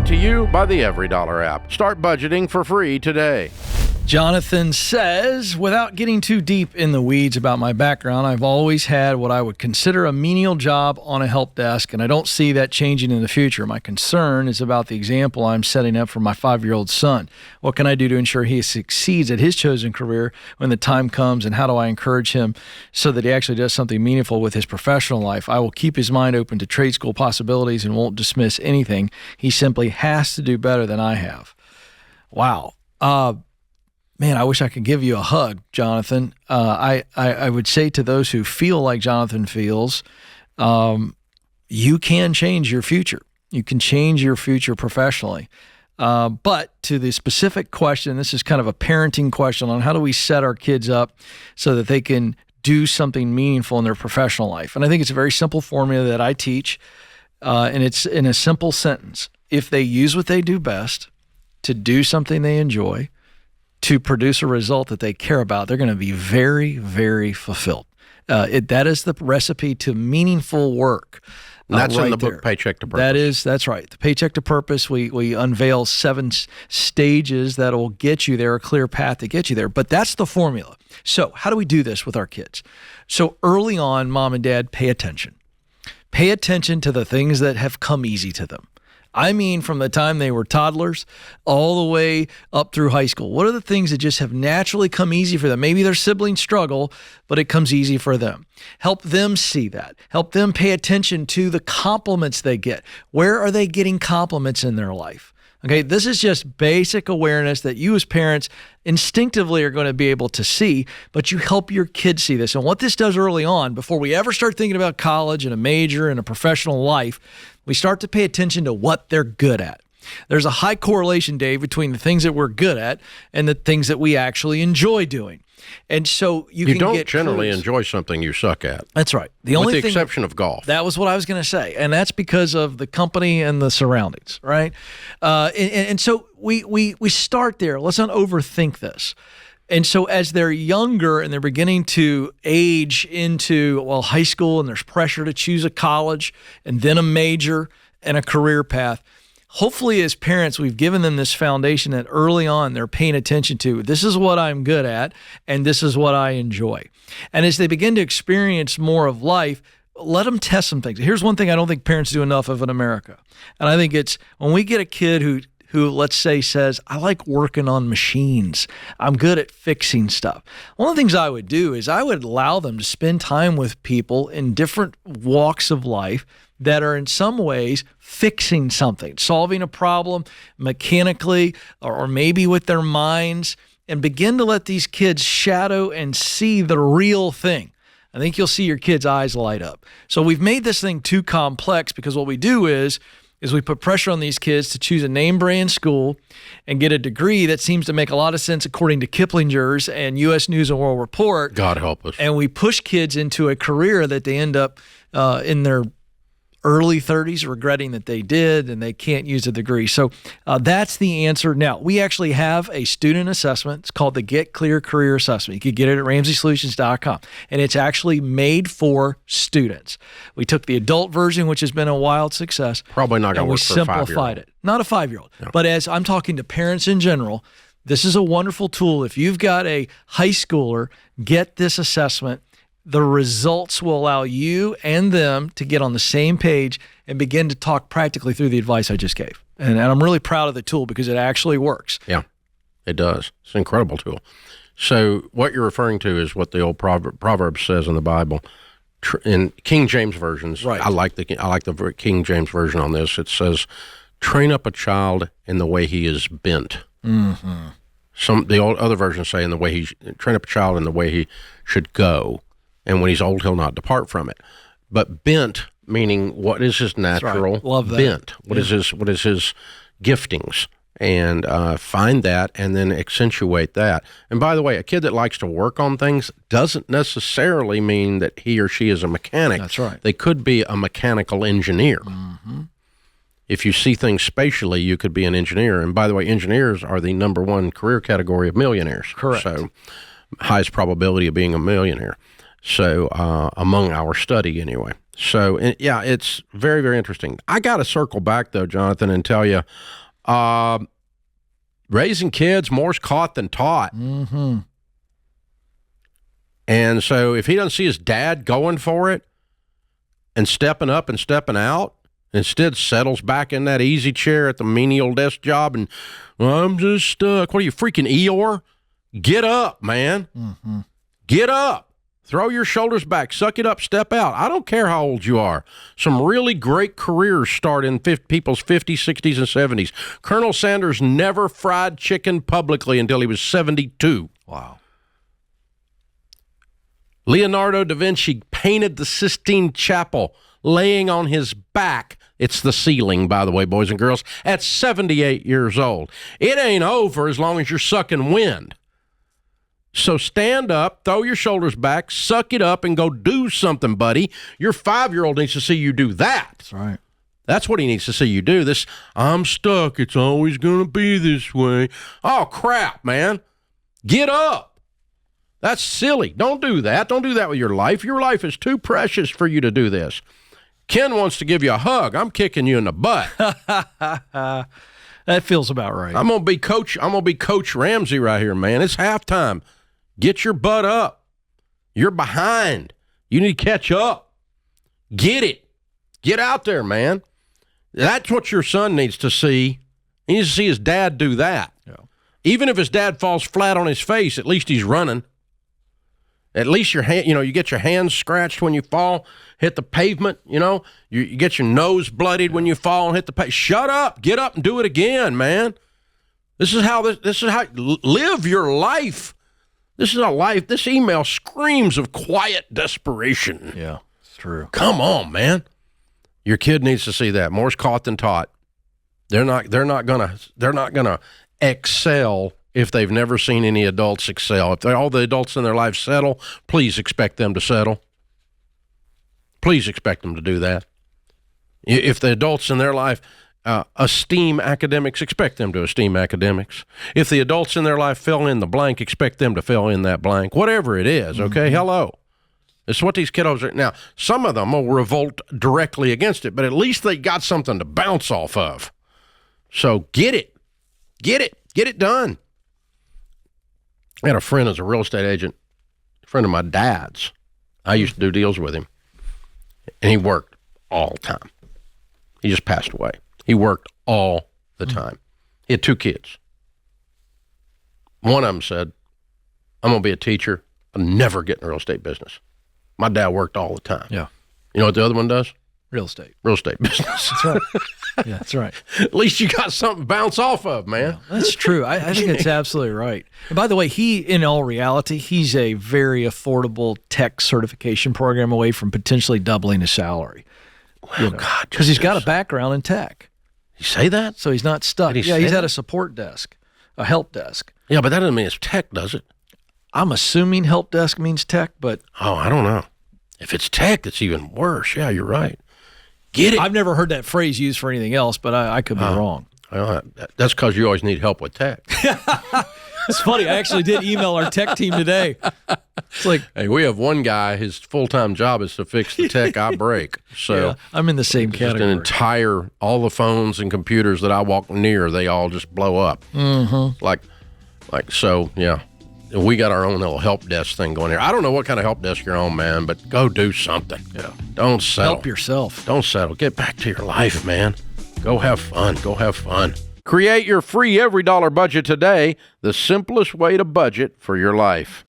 Brought to you by the Every Dollar app. Start budgeting for free today. Jonathan says, without getting too deep in the weeds about my background, I've always had what I would consider a menial job on a help desk, and I don't see that changing in the future. My concern is about the example I'm setting up for my 5-year-old son. What can I do to ensure he succeeds at his chosen career when the time comes, and how do I encourage him so that he actually does something meaningful with his professional life? I will keep his mind open to trade school possibilities and won't dismiss anything. He simply has to do better than I have. Wow. Man, I wish I could give you a hug, Jonathan. I would say to those who feel like Jonathan feels, you can change your future. You can change your future professionally. But to the specific question, this is kind of a parenting question on how do we set our kids up so that they can do something meaningful in their professional life. And I think it's a very simple formula that I teach, and it's in a simple sentence. If they use what they do best to do something they enjoy, to produce a result that they care about, they're going to be very, very fulfilled. That is the recipe to meaningful work. And that's right in the there. book, Paycheck to Purpose. That's right. The Paycheck to Purpose, we unveil 7 stages that will get you there, a clear path to get you there. But that's the formula. So how do we do this with our kids? So early on, mom and dad, pay attention. Pay attention to the things that have come easy to them. I mean, from the time they were toddlers all the way up through high school. What are the things that just have naturally come easy for them? Maybe their siblings struggle, but it comes easy for them. Help them see that. Help them pay attention to the compliments they get. Where are they getting compliments in their life? Okay, this is just basic awareness that you as parents instinctively are going to be able to see, but you help your kids see this. And what this does early on, before we ever start thinking about college and a major and a professional life, we start to pay attention to what they're good at. There's a high correlation, Dave, between the things that we're good at and the things that we actually enjoy doing. And so you don't generally enjoy something you suck at. That's right. With the exception of golf. That was what I was going to say. And that's because of the company and the surroundings, right? And so we start there. Let's not overthink this. And so as they're younger and they're beginning to age into, high school, and there's pressure to choose a college and then a major and a career path, hopefully as parents, we've given them this foundation that early on they're paying attention to. This is what I'm good at, and this is what I enjoy. And as they begin to experience more of life, let them test some things. Here's one thing I don't think parents do enough of in America. And I think it's when we get a kid who let's say says, I like working on machines. I'm good at fixing stuff. One of the things I would do is I would allow them to spend time with people in different walks of life that are in some ways fixing something, solving a problem mechanically or maybe with their minds, and begin to let these kids shadow and see the real thing. I think you'll see your kids' eyes light up. So we've made this thing too complex because what we do is we put pressure on these kids to choose a name brand school and get a degree that seems to make a lot of sense according to Kiplinger's and U.S. News and World Report. God help us. And we push kids into a career that they end up in their early 30s regretting that they did, and they can't use a degree. So that's the answer. Now, we actually have a student assessment. It's called the Get Clear Career Assessment. You can get it at RamseySolutions.com, and it's actually made for students. We took the adult version, which has been a wild success. Probably not going to work for a 5-year-old. We simplified it. Not a 5-year-old. No. But as I'm talking to parents in general, this is a wonderful tool. If you've got a high schooler, get this assessment. The results will allow you and them to get on the same page and begin to talk practically through the advice I just gave. And I'm really proud of the tool because it actually works. Yeah, it does. It's an incredible tool. So what you're referring to is what the old proverb says in the Bible. In King James versions, right. I like the King James version on this. It says, train up a child in the way he is bent. Mm-hmm. The old other versions say train up a child in the way he should go. And when he's old, he'll not depart from it. But bent, meaning what is his natural right. Love that. bent? What is his giftings? And find that and then accentuate that. And by the way, a kid that likes to work on things doesn't necessarily mean that he or she is a mechanic. That's right. They could be a mechanical engineer. Mm-hmm. If you see things spatially, you could be an engineer. And by the way, engineers are the number one career category of millionaires. Correct. So highest probability of being a millionaire. So among our study anyway. So, yeah, it's very, very interesting. I got to circle back, though, Jonathan, and tell you, raising kids, more's caught than taught. Mm-hmm. And so if he doesn't see his dad going for it and stepping up and stepping out, instead settles back in that easy chair at the menial desk job and, well, I'm just stuck. What are you, freaking Eeyore? Get up, man. Mm-hmm. Get up. Throw your shoulders back. Suck it up. Step out. I don't care how old you are. Some really great careers start in people's 50s, 60s, and 70s. Colonel Sanders never fried chicken publicly until he was 72. Wow. Leonardo da Vinci painted the Sistine Chapel laying on his back. It's the ceiling, by the way, boys and girls, at 78 years old. It ain't over as long as you're sucking wind. So stand up, throw your shoulders back, suck it up, and go do something, buddy. Your 5-year-old needs to see you do that. That's right. That's what he needs to see you do. This, I'm stuck. It's always going to be this way. Oh, crap, man. Get up. That's silly. Don't do that. Don't do that with your life. Your life is too precious for you to do this. Ken wants to give you a hug. I'm kicking you in the butt. That feels about right. I'm gonna be Coach Ramsey right here, man. It's halftime. Get your butt up. You're behind. You need to catch up. Get it. Get out there, man. That's what your son needs to see. He needs to see his dad do that. Yeah. Even if his dad falls flat on his face, at least he's running. At least your hand, you get your hands scratched when you fall, hit the pavement, you get your nose bloodied when you fall and hit the pavement. Shut up, get up and do it again, man. This is how live your life. This is a life. This email screams of quiet desperation. Yeah, it's true. Come on, man. Your kid needs to see that. More's caught than taught. They're not gonna excel if they've never seen any adults excel. If all the adults in their life settle, please expect them to settle. Please expect them to do that. If the adults in their life esteem academics, expect them to esteem academics. If the adults in their life fill in the blank, expect them to fill in that blank. Whatever it is, okay? Mm-hmm. Hello. It's what these kiddos are. Now, some of them will revolt directly against it, but at least they got something to bounce off of. So get it. Get it. Get it done. I had a friend as a real estate agent, a friend of my dad's. I used to do deals with him, and he worked all the time. He just passed away. He worked all the time. He had 2 kids. One of them said, I'm going to be a teacher. I'll never get in the real estate business. My dad worked all the time. Yeah. You know what the other one does? Real estate. Real estate business. That's right. Yeah, that's right. At least you got something to bounce off of, man. Yeah, that's true. I think it's absolutely right. And by the way, in all reality, he's a very affordable tech certification program away from potentially doubling his salary. Well, God. Because he's got a background in tech. You say that? So he's not stuck. He's at a support desk, a help desk. Yeah, but that doesn't mean it's tech, does it? I'm assuming help desk means tech, but... Oh, I don't know. If it's tech, it's even worse. Yeah, you're right. Get it. I've never heard that phrase used for anything else, but I could be wrong. Well, that's because you always need help with tech. It's funny. I actually did email our tech team today. It's like, hey, we have one guy, his full-time job is to fix the tech I break. So yeah, I'm in the same category. All the phones and computers that I walk near, they all just blow up. Mm-hmm. So, yeah. We got our own little help desk thing going here. I don't know what kind of help desk you're on, man, but go do something. Yeah. Don't settle. Help yourself. Don't settle. Get back to your life, man. Go have fun. Go have fun. Create your free every dollar budget today, the simplest way to budget for your life.